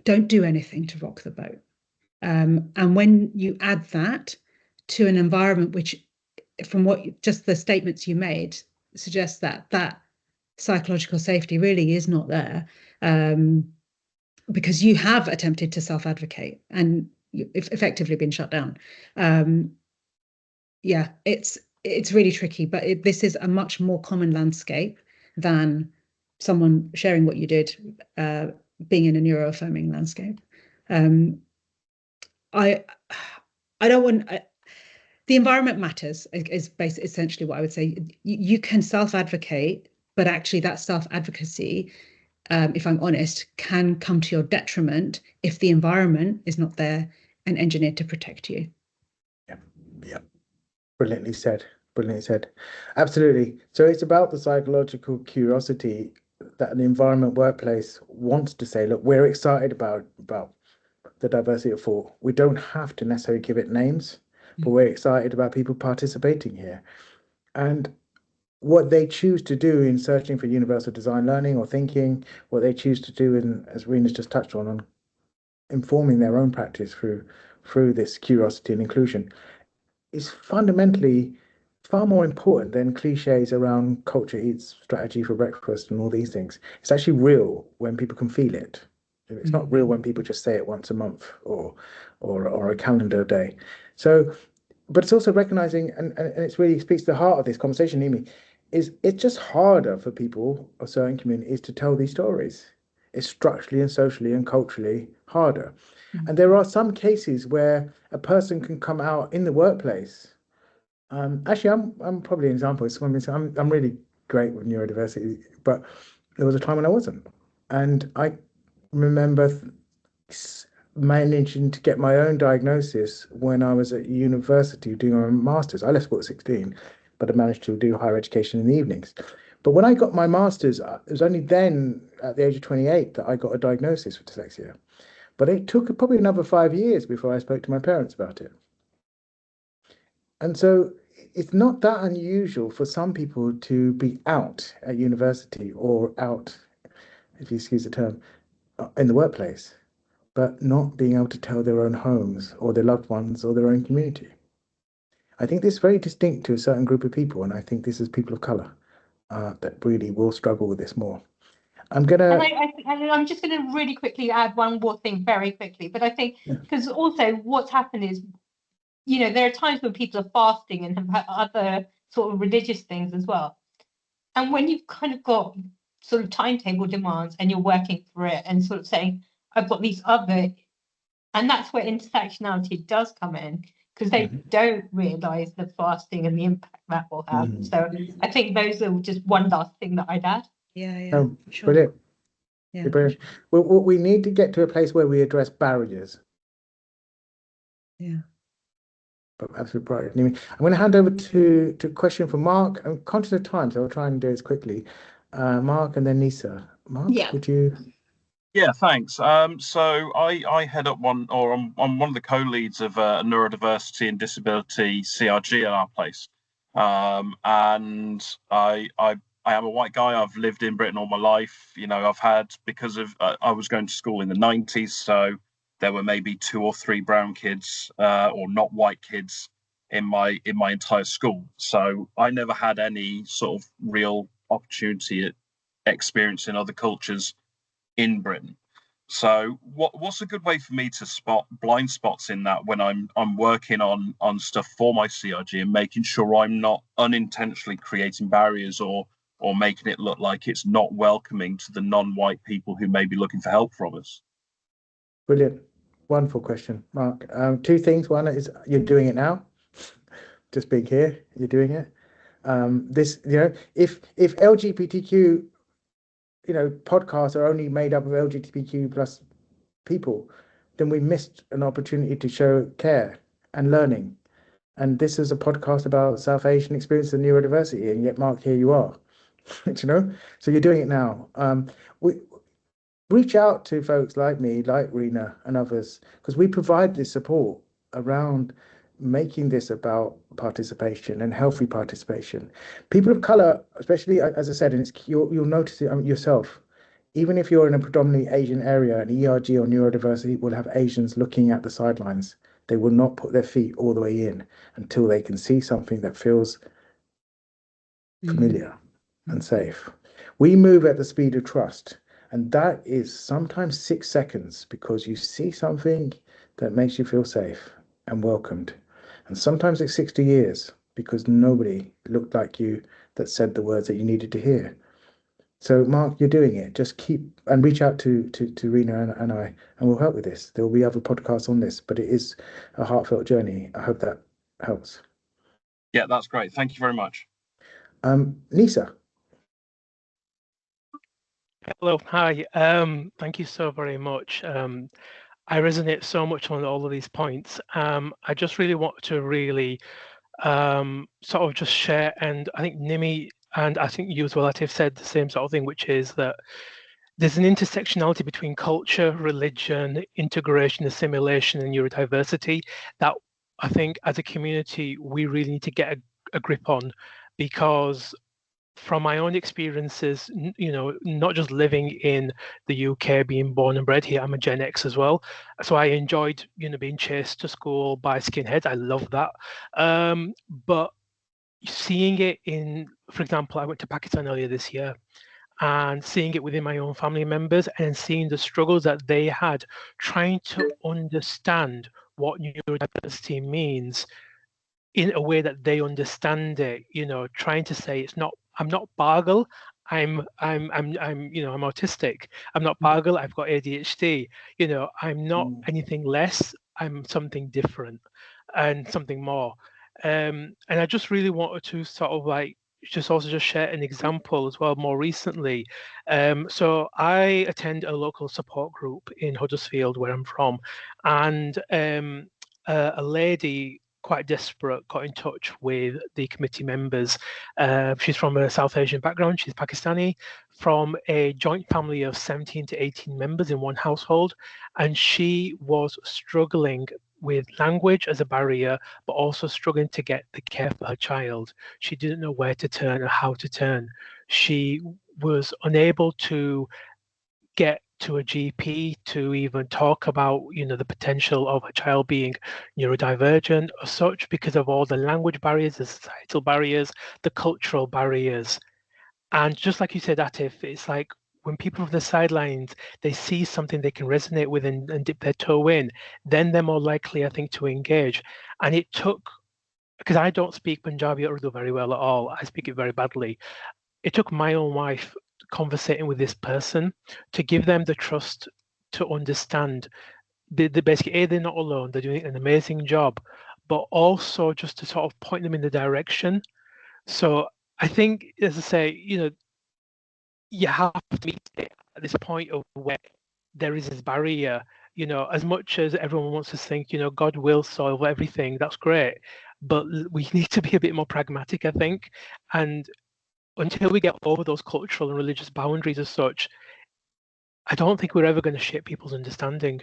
don't do anything to rock the boat. And when you add that to an environment which, from what just the statements you made, suggests that psychological safety really is not there, because you have attempted to self-advocate and you've effectively been shut down. Yeah, it's really tricky, but this is a much more common landscape than someone sharing what you did, being in a neuroaffirming landscape. I don't want. The environment matters is basically essentially what I would say. You can self-advocate, but actually that self-advocacy, if I'm honest, can come to your detriment if the environment is not there and engineered to protect you. Yeah. Brilliantly said. Brilliantly said. Absolutely. So it's about the psychological curiosity that an environment workplace wants to say, look, we're excited about the diversity of thought. We don't have to necessarily give it names, but we're excited about people participating here. And what they choose to do in searching for universal design learning or thinking, what they choose to do, in, as Reena's just touched on informing their own practice through this curiosity and inclusion, is fundamentally far more important than cliches around culture eats strategy for breakfast and all these things. It's actually real when people can feel it. It's not real when people just say it once a month or a calendar day. So, but it's also recognizing, and it really speaks to the heart of this conversation, Nimi, is it's just harder for people of certain communities to tell these stories. It's structurally and socially and culturally harder. And there are some cases where a person can come out in the workplace. Actually, I'm probably an example. I'm really great with neurodiversity, but there was a time when I wasn't. And I remember managing to get my own diagnosis when I was at university doing my master's. I left school at 16, but I managed to do higher education in the evenings. But when I got my master's, it was only then at the age of 28 that I got a diagnosis for dyslexia. But it took probably another 5 years before I spoke to my parents about it. And so it's not that unusual for some people to be out at university or out, if you excuse the term, in the workplace, but not being able to tell their own homes or their loved ones or their own community. I think this is very distinct to a certain group of people, and I think this is people of colour that really will struggle with this more. I'm just going to really quickly add one more thing very quickly, but I think because also what's happened is, you know, there are times when people are fasting and have other sort of religious things as well. And when you've kind of got sort of timetable demands and you're working for it and sort of saying, I've got these other, and that's where intersectionality does come in, because they don't realise the fasting and the impact that will have. So I think those are just one last thing that I'd add. Yeah, sure. Brilliant. Yeah. Brilliant. Well, we need to get to a place where we address barriers. Yeah. But absolutely right. I'm going to hand over to a question from Mark. I'm conscious of time, so I'll try and do this quickly. Mark and then Nisa. Mark, would you? Yeah, thanks. So I head up I'm one of the co-leads of Neurodiversity and Disability CRG at our place. And I am a white guy. I've lived in Britain all my life. You know, I've had, because of I was going to school in the 90s, so there were maybe 2 or 3 brown kids or not white kids in my entire school. So I never had any sort of real opportunity at experiencing other cultures in Britain. So what's a good way for me to spot blind spots in that when I'm working on stuff for my CRG and making sure I'm not unintentionally creating barriers or making it look like it's not welcoming to the non-white people who may be looking for help from us? Brilliant. Wonderful question, Mark. 2 things. One is you're doing it now. Just being here, you're doing it. This, you know, if LGBTQ, you know, podcasts are only made up of LGBTQ plus people, then we missed an opportunity to show care and learning. And this is a podcast about South Asian experience and neurodiversity, and yet, Mark, here you are. You know, so you're doing it now. We reach out to folks like me, like Reena and others, because we provide this support around making this about participation and healthy participation. People of color, especially, as I said, and you'll notice it yourself, even if you're in a predominantly Asian area, an ERG or neurodiversity will have Asians looking at the sidelines. They will not put their feet all the way in until they can see something that feels familiar and safe. We move at the speed of trust, and that is sometimes 6 seconds because you see something that makes you feel safe and welcomed. And sometimes it's 60 years because nobody looked like you that said the words that you needed to hear. So Mark, you're doing it. Just keep and reach out to Reena and I, and we'll help with this. There will be other podcasts on this, but it is a heartfelt journey. I hope that helps. Yeah, that's great. Thank you very much. Nisa. Hello, hi. Thank you so very much. I resonate so much on all of these points. I just really want to really sort of just share, and I think Nimi and I think you as well, Atif, said the same sort of thing, which is that there's an intersectionality between culture, religion, integration, assimilation, and neurodiversity that I think as a community we really need to get a grip on, because from my own experiences, you know, not just living in the UK, being born and bred here, I'm a Gen X as well. So I enjoyed, you know, being chased to school by skinheads. I love that. But seeing it in, for example, I went to Pakistan earlier this year, and seeing it within my own family members and seeing the struggles that they had trying to understand what neurodiversity means in a way that they understand it, you know, trying to say I'm not Bargle, I'm you know, I'm autistic. I'm not Bargle, I've got ADHD. You know, I'm not anything less, I'm something different and something more. And I just really wanted to sort of like just share an example as well more recently. So I attend a local support group in Huddersfield where I'm from, and a lady quite desperate got in touch with the committee members. She's from a South Asian background, she's Pakistani, from a joint family of 17 to 18 members in one household, and she was struggling with language as a barrier, but also struggling to get the care for her child. She didn't know where to turn or how to turn. She was unable to get to a GP to even talk about, you know, the potential of a child being neurodivergent or such, because of all the language barriers, the societal barriers, the cultural barriers. And just like you said, Atif, it's like when people from the sidelines, they see something they can resonate with and dip their toe in, then they're more likely, I think, to engage. And it took, because I don't speak Punjabi or Urdu very well at all, I speak it very badly. It took my own wife conversating with this person to give them the trust to understand the basically, they're not alone, they're doing an amazing job, but also just to sort of point them in the direction. So I think, as I say, you know, you have to meet it at this point of where there is this barrier. You know, as much as everyone wants to think, you know, God will solve everything, that's great, but we need to be a bit more pragmatic, I think. And until we get over those cultural and religious boundaries as such, I don't think we're ever going to shape people's understanding.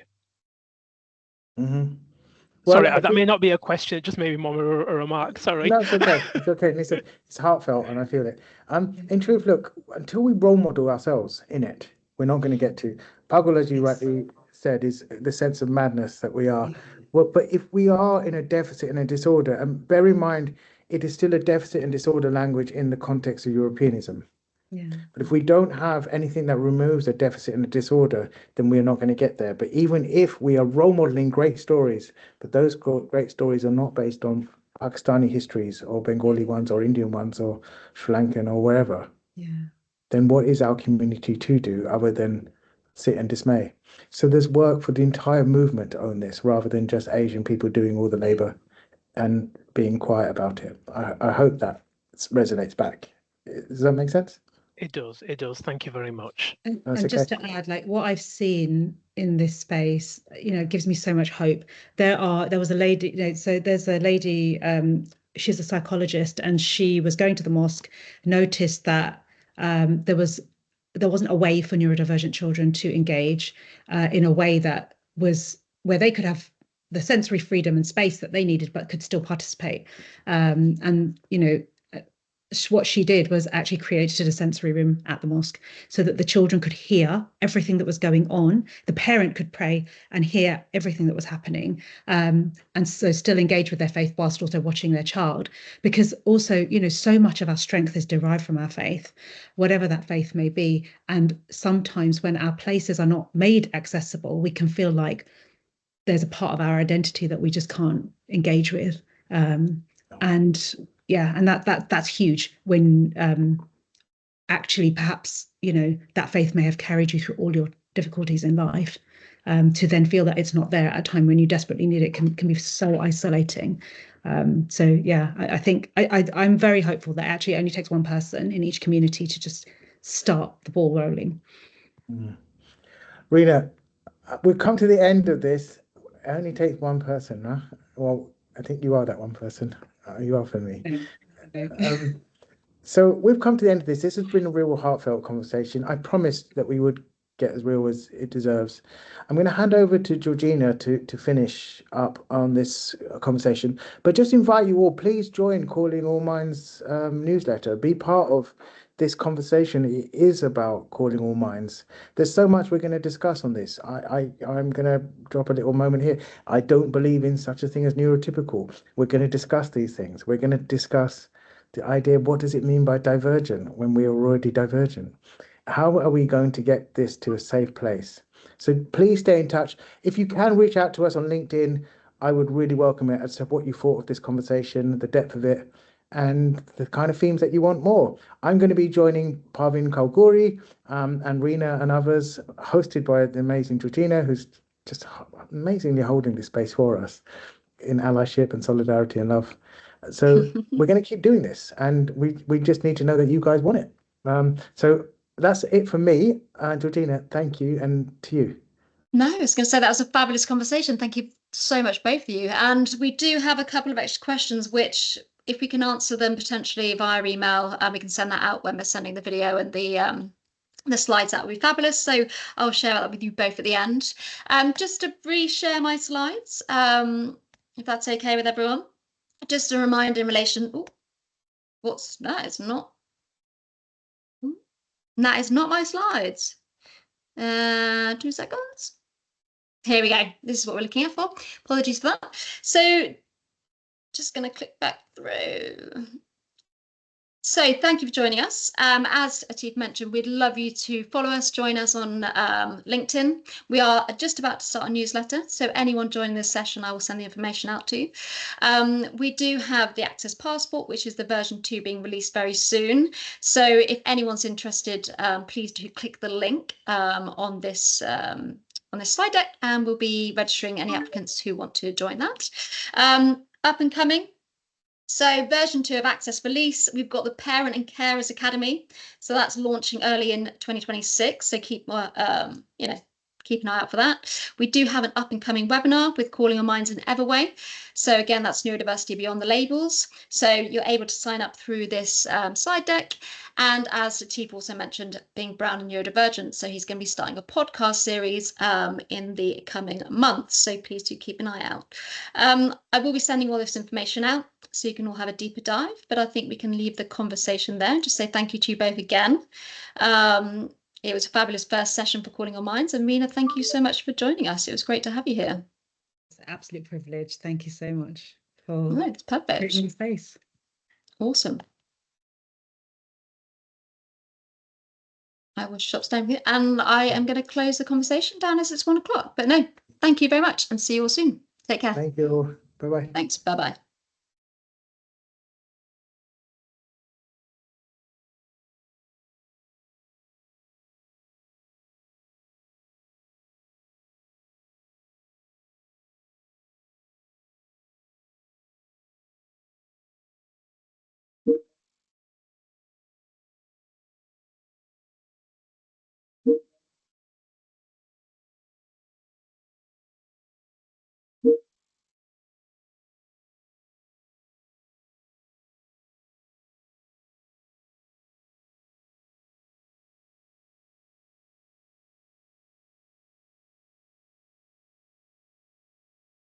Well, sorry, that may not be a question, just maybe more a remark. Sorry. No, it's okay. It's okay. Listen, it's heartfelt and I feel it. In truth, look, until we role model ourselves in it, we're not going to get to. Pagul, as you rightly said, is the sense of madness that we are. Well, but if we are in a deficit and a disorder, and bear in mind, it is still a deficit and disorder language in the context of Europeanism. Yeah. But if we don't have anything that removes a deficit and a disorder, then we're not going to get there. But even if we are role modeling great stories, but those great stories are not based on Pakistani histories or Bengali ones or Indian ones or Sri Lankan or wherever, then what is our community to do other than sit and dismay? So there's work for the entire movement to own this rather than just Asian people doing all the labor and being quiet about it. I hope that resonates back. Does that make sense? It does. Thank you very much. And just to add, like what I've seen in this space, you know, gives me so much hope. There was a lady, you know, so there's a lady, she's a psychologist, and she was going to the mosque, noticed that there wasn't a way for neurodivergent children to engage in a way that was where they could have the sensory freedom and space that they needed, but could still participate. And, you know, what she did was actually created a sensory room at the mosque so that the children could hear everything that was going on. The parent could pray and hear everything that was happening, and so still engage with their faith whilst also watching their child. Because also, you know, so much of our strength is derived from our faith, whatever that faith may be. And sometimes when our places are not made accessible, we can feel like there's a part of our identity that we just can't engage with. And yeah, and that's huge when actually perhaps, you know, that faith may have carried you through all your difficulties in life. To then feel that it's not there at a time when you desperately need it can be so isolating. So yeah, I think I'm very hopeful that actually it only takes one person in each community to just start the ball rolling. Reena, we've come to the end of this. It only takes one person, huh? Well, I think you are that one person. You are for me. So we've come to the end of this. This has been a real heartfelt conversation. I promised that we would get as real as it deserves. I'm going to hand over to Georgina to finish up on this conversation, but just invite you all, please join Calling All Minds newsletter. Be part of this conversation. It is about Calling All Minds. There's so much we're going to discuss on this. I'm going to drop a little moment here. I don't believe in such a thing as neurotypical. We're going to discuss these things. We're going to discuss the idea of what does it mean by divergent when we are already divergent. How are we going to get this to a safe place? So please stay in touch. If you can reach out to us on LinkedIn, I would really welcome it as to what you thought of this conversation, the depth of it, and the kind of themes that you want more. I'm going to be joining Parveen Choudhury and Reena and others, hosted by the amazing Georgina, who's just amazingly holding this space for us in allyship and solidarity and love. So we're going to keep doing this, and we just need to know that you guys want it. So that's it for me. Georgina, thank you, and to you. No, I was going to say that was a fabulous conversation. Thank you so much, both of you. And we do have a couple of extra questions, which if we can answer them potentially via email, we can send that out when we're sending the video and the slides. That would be fabulous. So I'll share that with you both at the end. Just to reshare my slides, if that's okay with everyone. Just a reminder in relation. Oh, what's that? It's not. That is not my slides. 2 seconds. Here we go. This is what we're looking at for. Apologies for that. So just going to click back through. So thank you for joining us. As Atif mentioned, we'd love you to follow us, join us on LinkedIn. We are just about to start a newsletter, so anyone joining this session, I will send the information out to. We do have the Access Passport, which is the version 2 being released very soon. So if anyone's interested, please do click the link on this slide deck, and we'll be registering any applicants who want to join that. Up and coming. So version 2 of Access Release, we've got the Parent and Carers Academy. So that's launching early in 2026. So keep an eye out for that. We do have an up and coming webinar with Calling All Minds in Everway. So again, that's Neurodiversity Beyond the Labels. So you're able to sign up through this slide deck. And as Atif also mentioned, being brown and neurodivergent, so he's going to be starting a podcast series in the coming months. So please do keep an eye out. I will be sending all this information out so you can all have a deeper dive, but I think we can leave the conversation there. Just say thank you to you both again. It was a fabulous first session for Calling All Minds. And Reena, thank you so much for joining us. It was great to have you here. It's an absolute privilege. Thank you so much for it's perfect. creating space. Awesome. I will stop staying here, and I am going to close the conversation down as it's 1 o'clock. But no, thank you very much, and see you all soon. Take care. Thank you. Bye-bye. Thanks. Bye-bye.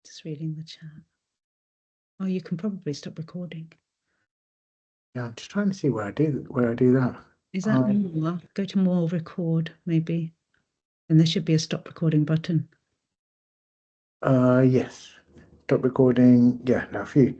Just reading the chat. Oh, you can probably stop recording. Yeah, I'm just trying to see where I do that. Is that more? Go to more record, maybe. And there should be a stop recording button. Yes. Stop recording. Yeah, now a few.